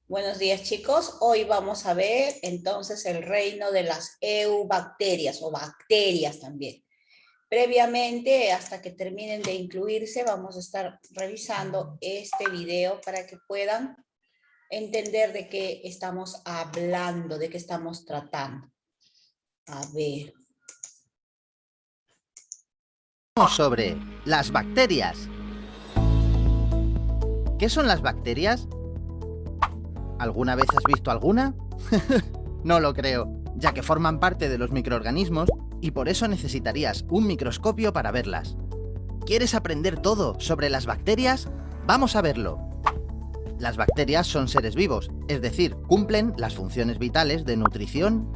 Buenos días, chicos. Hoy vamos a ver entonces el reino de las eubacterias o bacterias también. Previamente, hasta que terminen de incluirse, vamos a estar revisando este video para que puedan entender de qué estamos hablando, de qué estamos tratando. A ver. Sobre las bacterias. ¿Qué son las bacterias? ¿Alguna vez has visto alguna? No lo creo, ya que forman parte de los microorganismos y por eso necesitarías un microscopio para verlas. ¿Quieres aprender todo sobre las bacterias? Vamos a verlo. Las bacterias son seres vivos, es decir, cumplen las funciones vitales de nutrición,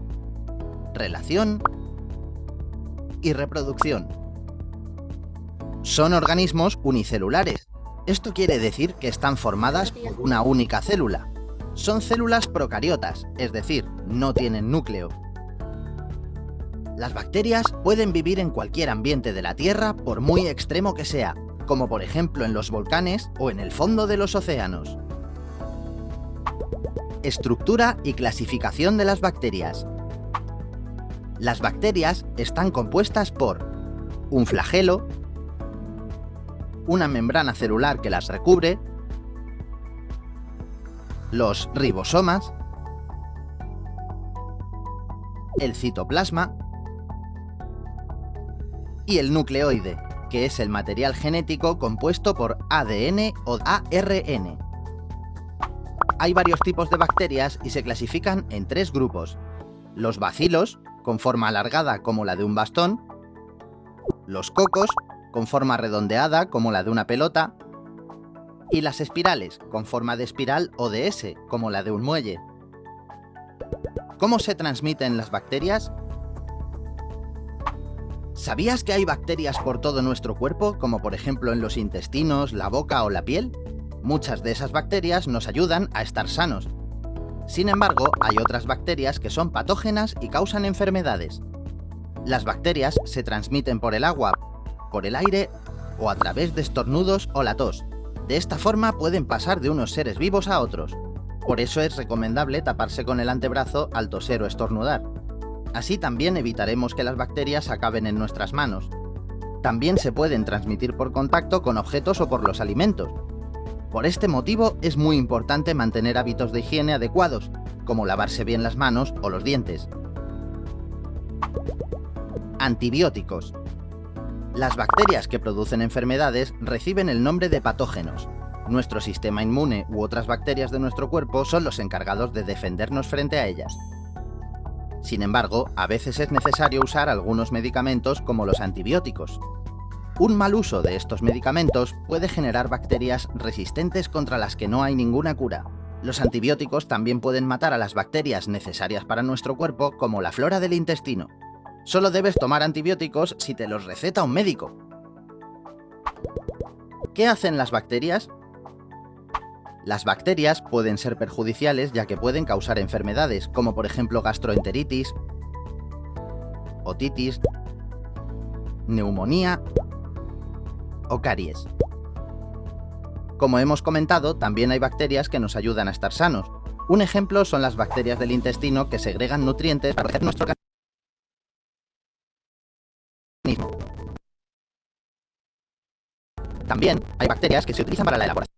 relación y reproducción. Son organismos unicelulares. Esto quiere decir que están formadas por una única célula. Son células procariotas, es decir, no tienen núcleo. Las bacterias pueden vivir en cualquier ambiente de la Tierra, por muy extremo que sea, como por ejemplo en los volcanes o en el fondo de los océanos. Estructura y clasificación de las bacterias. Las bacterias están compuestas por un flagelo, una membrana celular que las recubre, los ribosomas, el citoplasma y el nucleoide, que es el material genético compuesto por ADN o ARN. Hay varios tipos de bacterias y se clasifican en 3 grupos: los bacilos, con forma alargada como la de un bastón, los cocos, con forma redondeada como la de una pelota, y las espirales, con forma de espiral o de S, como la de un muelle. ¿Cómo se transmiten las bacterias? ¿Sabías que hay bacterias por todo nuestro cuerpo, como por ejemplo en los intestinos, la boca o la piel? Muchas de esas bacterias nos ayudan a estar sanos. Sin embargo, hay otras bacterias que son patógenas y causan enfermedades. Las bacterias se transmiten por el agua, por el aire o a través de estornudos o la tos. De esta forma pueden pasar de unos seres vivos a otros. Por eso es recomendable taparse con el antebrazo al toser o estornudar. Así también evitaremos que las bacterias acaben en nuestras manos. También se pueden transmitir por contacto con objetos o por los alimentos. Por este motivo es muy importante mantener hábitos de higiene adecuados, como lavarse bien las manos o los dientes. Antibióticos. Las bacterias que producen enfermedades reciben el nombre de patógenos. Nuestro sistema inmune u otras bacterias de nuestro cuerpo son los encargados de defendernos frente a ellas. Sin embargo, a veces es necesario usar algunos medicamentos como los antibióticos. Un mal uso de estos medicamentos puede generar bacterias resistentes contra las que no hay ninguna cura. Los antibióticos también pueden matar a las bacterias necesarias para nuestro cuerpo, como la flora del intestino. Solo debes tomar antibióticos si te los receta un médico. ¿Qué hacen las bacterias? Las bacterias pueden ser perjudiciales ya que pueden causar enfermedades, como por ejemplo gastroenteritis, otitis, neumonía o caries. Como hemos comentado, también hay bacterias que nos ayudan a estar sanos. Un ejemplo son las bacterias del intestino que segregan nutrientes para proteger nuestro organismo. También hay bacterias que se utilizan para la elaboración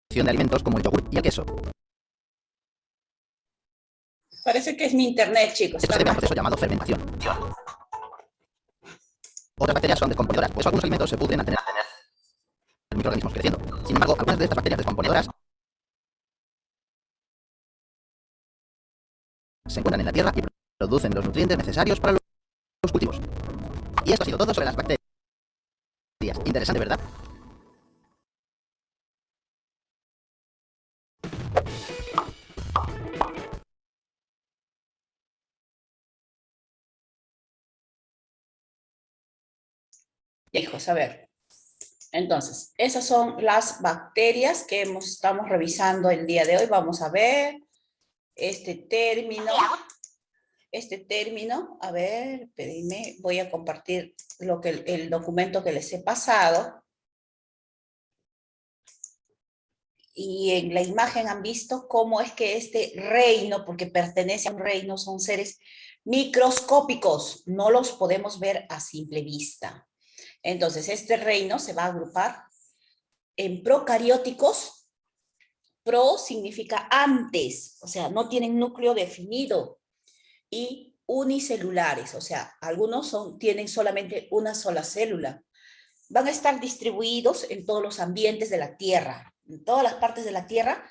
de alimentos como el yogur y el queso. Parece que es mi internet, chicos. Esto se debe a un proceso llamado fermentación. Otras bacterias son descomponedoras, pues algunos alimentos se pudren al tener microorganismos creciendo. Sin embargo, algunas de estas bacterias descomponedoras se encuentran en la tierra y producen los nutrientes necesarios para los cultivos. Y esto ha sido todo sobre las bacterias. Interesante, ¿verdad? Hijos, a ver. Entonces, esas son las bacterias que estamos revisando el día de hoy. Vamos a ver este término. A ver, pedime, voy a compartir el documento que les he pasado. Y en la imagen han visto cómo es que este reino, porque pertenece a un reino, son seres microscópicos, no los podemos ver a simple vista. Entonces, este reino se va a agrupar en procarióticos. Pro significa antes, o sea, no tienen núcleo definido, y unicelulares, o sea, algunos tienen solamente una sola célula. Van a estar distribuidos en todos los ambientes de la Tierra. En todas las partes de la Tierra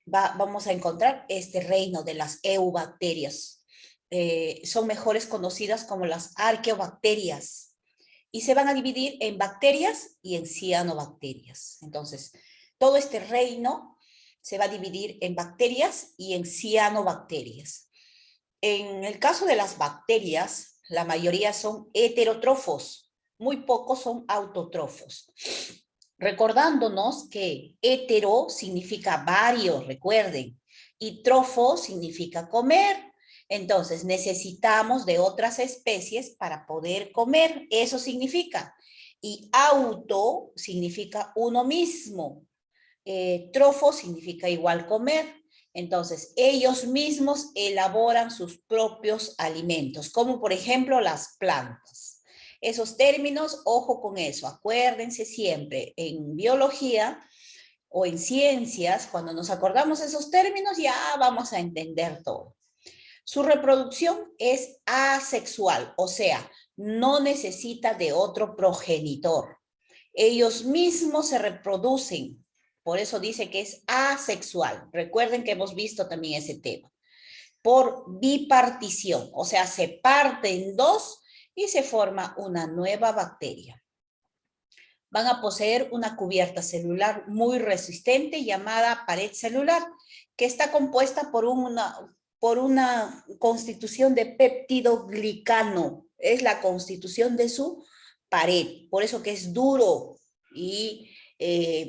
vamos a encontrar este reino de las eubacterias. Son mejores conocidas como las arqueobacterias. Y se van a dividir en bacterias y en cianobacterias. Entonces, todo este reino se va a dividir en bacterias y en cianobacterias. En el caso de las bacterias, la mayoría son heterótrofos, muy pocos son autótrofos. Recordándonos que hetero significa varios, recuerden, y trofo significa comer. Entonces necesitamos de otras especies para poder comer, eso significa. Y auto significa uno mismo. Trofo significa igual comer. Entonces, ellos mismos elaboran sus propios alimentos, como por ejemplo las plantas. Esos términos, ojo con eso, acuérdense siempre, en biología o en ciencias, cuando nos acordamos esos términos, ya vamos a entender todo. Su reproducción es asexual, o sea, no necesita de otro progenitor. Ellos mismos se reproducen, por eso dice que es asexual. Recuerden que hemos visto también ese tema. Por bipartición, o sea, se parte en dos y se forma una nueva bacteria. Van a poseer una cubierta celular muy resistente llamada pared celular, que está compuesta por una constitución de peptidoglicano. Es la constitución de su pared, por eso que es duro y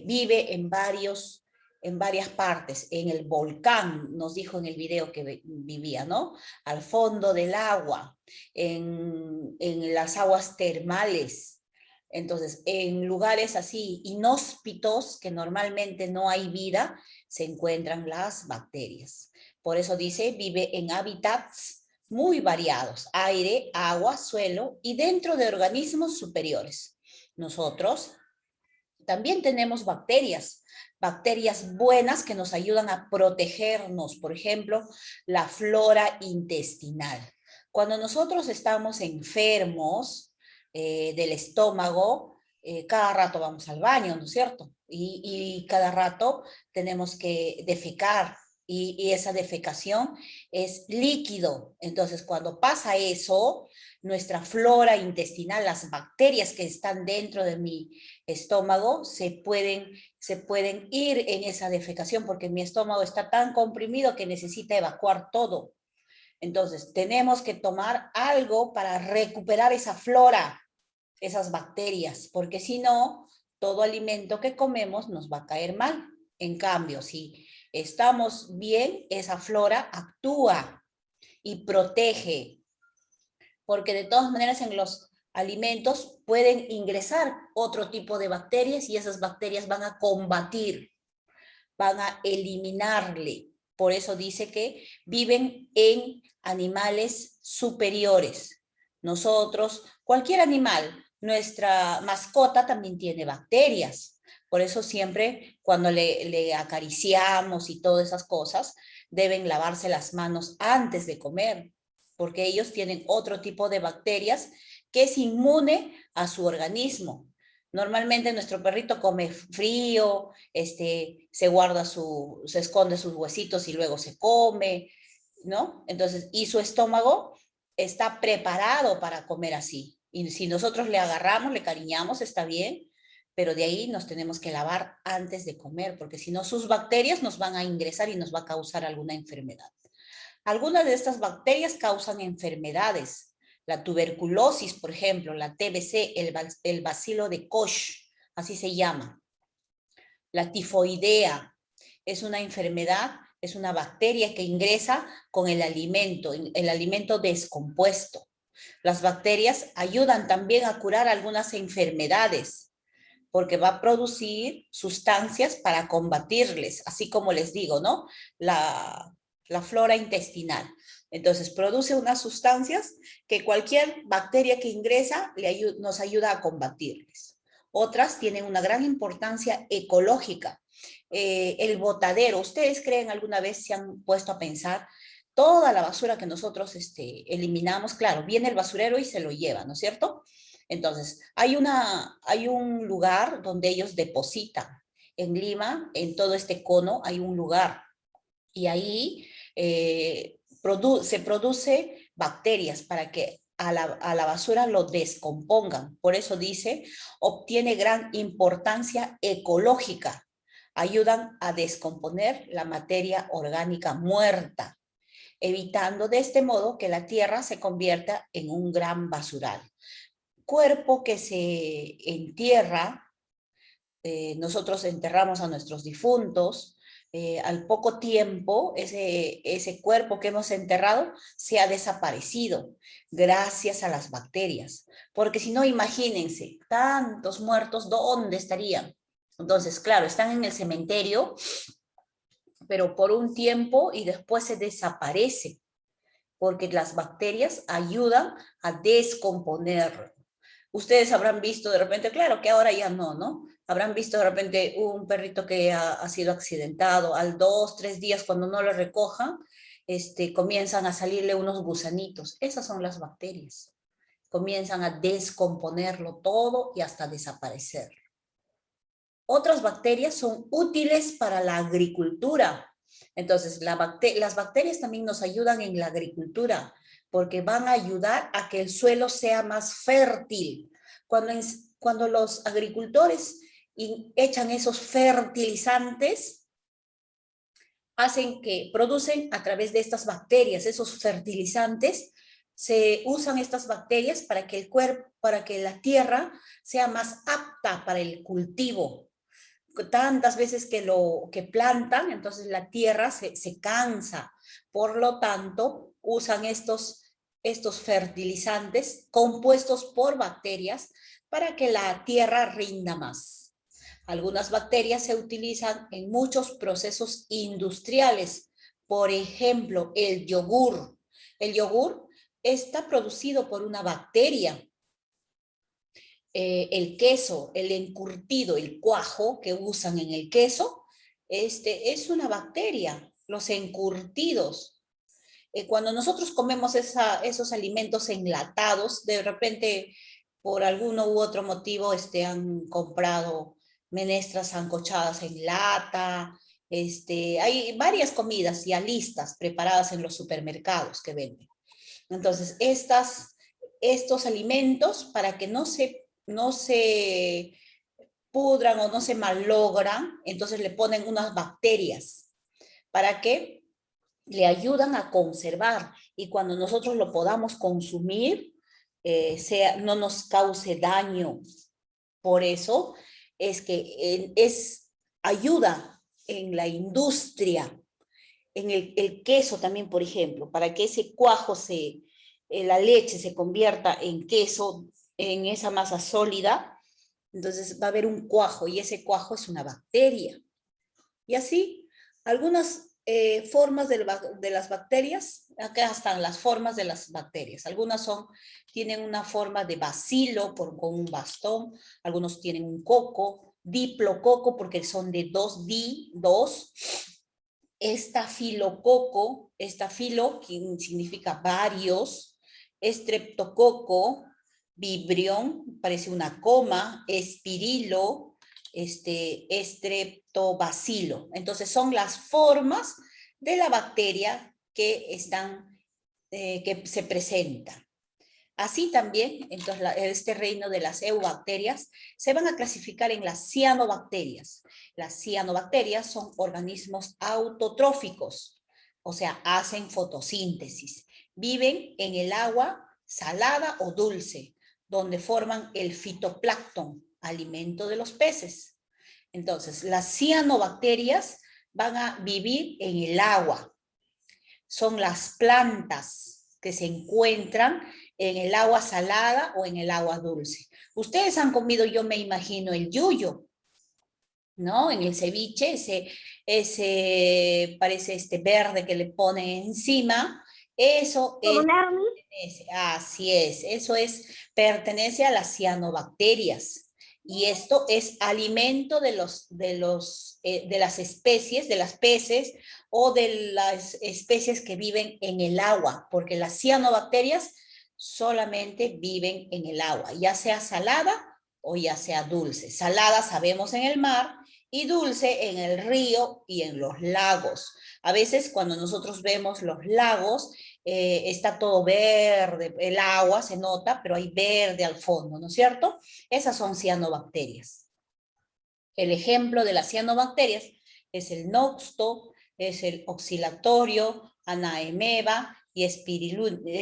vive en varias partes. En el volcán, nos dijo en el video que vivía, ¿no? Al fondo del agua, en las aguas termales. Entonces, en lugares así inhóspitos, que normalmente no hay vida, se encuentran las bacterias. Por eso dice, vive en hábitats muy variados, aire, agua, suelo y dentro de organismos superiores. Nosotros también tenemos bacterias buenas que nos ayudan a protegernos, por ejemplo, la flora intestinal. Cuando nosotros estamos enfermos del estómago, cada rato vamos al baño, ¿no es cierto? Y cada rato tenemos que defecar, y esa defecación es líquido. Entonces, cuando pasa eso, nuestra flora intestinal, las bacterias que están dentro de mi estómago, se pueden ir en esa defecación, porque mi estómago está tan comprimido que necesita evacuar todo. Entonces, tenemos que tomar algo para recuperar esa flora, esas bacterias, porque si no, todo alimento que comemos nos va a caer mal. En cambio, si estamos bien, esa flora actúa y protege, porque de todas maneras en los alimentos pueden ingresar otro tipo de bacterias y esas bacterias van a combatir, van a eliminarle. Por eso dice que viven en animales superiores. Nosotros, cualquier animal, nuestra mascota también tiene bacterias. Por eso siempre cuando le acariciamos y todas esas cosas, deben lavarse las manos antes de comer, porque ellos tienen otro tipo de bacterias que es inmune a su organismo. Normalmente nuestro perrito come frío, se guarda se esconde sus huesitos y luego se come, ¿no? Entonces, y su estómago está preparado para comer así. Y si nosotros le agarramos, le cariñamos, está bien, pero de ahí nos tenemos que lavar antes de comer, porque si no, sus bacterias nos van a ingresar y nos va a causar alguna enfermedad. Algunas de estas bacterias causan enfermedades. La tuberculosis, por ejemplo, la TBC, el bacilo de Koch, así se llama. La tifoidea es una enfermedad, es una bacteria que ingresa con el alimento descompuesto. Las bacterias ayudan también a curar algunas enfermedades. porque va a producir sustancias para combatirles, así como les digo, ¿no? La flora intestinal. Entonces, produce unas sustancias que cualquier bacteria que ingresa nos ayuda a combatirles. Otras tienen una gran importancia ecológica. El botadero, ¿ustedes creen alguna vez se han puesto a pensar toda la basura que nosotros eliminamos? Claro, viene el basurero y se lo lleva, ¿no es cierto? Entonces, hay un lugar donde ellos depositan. En Lima, en todo este cono, hay un lugar. Y ahí se produce bacterias para que a la basura lo descompongan. Por eso dice, obtiene gran importancia ecológica. Ayudan a descomponer la materia orgánica muerta, evitando de este modo que la tierra se convierta en un gran basural. Cuerpo que se entierra, nosotros enterramos a nuestros difuntos, al poco tiempo ese cuerpo que hemos enterrado se ha desaparecido gracias a las bacterias. Porque si no, imagínense, tantos muertos, ¿dónde estarían? Entonces, claro, están en el cementerio, pero por un tiempo y después se desaparece, porque las bacterias ayudan a descomponerlo. Ustedes habrán visto de repente, claro que ahora ya no, ¿no? Habrán visto de repente un perrito que ha sido accidentado, al 2, 3 días cuando no lo recojan, comienzan a salirle unos gusanitos. Esas son las bacterias. Comienzan a descomponerlo todo y hasta desaparecer. Otras bacterias son útiles para la agricultura. Entonces, las bacterias también nos ayudan en la agricultura, porque van a ayudar a que el suelo sea más fértil. Cuando los agricultores echan esos fertilizantes, hacen que producen a través de estas bacterias, esos fertilizantes, se usan estas bacterias para que para que la tierra sea más apta para el cultivo. Tantas veces que plantan, entonces la tierra se cansa. Por lo tanto, usan estos fertilizantes compuestos por bacterias para que la tierra rinda más. Algunas bacterias se utilizan en muchos procesos industriales. Por ejemplo, el yogur. El yogur está producido por una bacteria. El queso, el encurtido, el cuajo que usan en el queso, es una bacteria, los encurtidos. Cuando nosotros comemos esos alimentos enlatados, de repente, por alguno u otro motivo, han comprado menestras sancochadas en lata, hay varias comidas ya listas, preparadas en los supermercados que venden. Entonces, estos alimentos, para que no se pudran o no se malogran, entonces le ponen unas bacterias para que le ayudan a conservar y cuando nosotros lo podamos consumir, no nos cause daño. Por eso es que ayuda en la industria, en el queso también, por ejemplo, para que ese cuajo, la leche se convierta en queso, en esa masa sólida, entonces va a haber un cuajo y ese cuajo es una bacteria. Y así, algunas formas de las bacterias, acá están las formas de las bacterias. Algunas tienen una forma de bacilo con un bastón, algunos tienen un coco, diplococo porque son de dos, estafilococo, estafilo que significa varios, estreptococo, vibrión, parece una coma, espirilo, estreptobacilo. Entonces son las formas de la bacteria que se presentan. Así también, entonces, este reino de las eubacterias se van a clasificar en las cianobacterias. Las cianobacterias son organismos autotróficos, o sea, hacen fotosíntesis. Viven en el agua salada o dulce, donde forman el fitoplancton, alimento de los peces. Entonces, las cianobacterias van a vivir en el agua. Son las plantas que se encuentran en el agua salada o en el agua dulce. Ustedes han comido, yo me imagino, el yuyo, ¿no? En el ceviche, ese parece este verde que le ponen encima, eso Como es, Narmi. así es, eso es, pertenece a las cianobacterias. Y esto es alimento de las especies, de las peces o de las especies que viven en el agua, porque las cianobacterias solamente viven en el agua, ya sea salada o ya sea dulce. Salada sabemos en el mar y dulce en el río y en los lagos. A veces cuando nosotros vemos los lagos, está todo verde, el agua se nota, pero hay verde al fondo, ¿no es cierto? Esas son cianobacterias. El ejemplo de las cianobacterias es el noxto, es el oscilatorio, anaemeba y espirulina,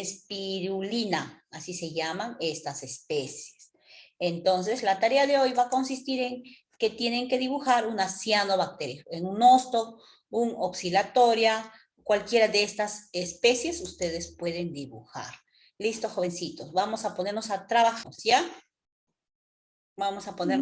así se llaman estas especies. Entonces, la tarea de hoy va a consistir en que tienen que dibujar una cianobacteria, en un nosto, un oscilatoria, cualquiera de estas especies ustedes pueden dibujar. Listo, jovencitos, vamos a ponernos a trabajar, ¿ya? Vamos a poner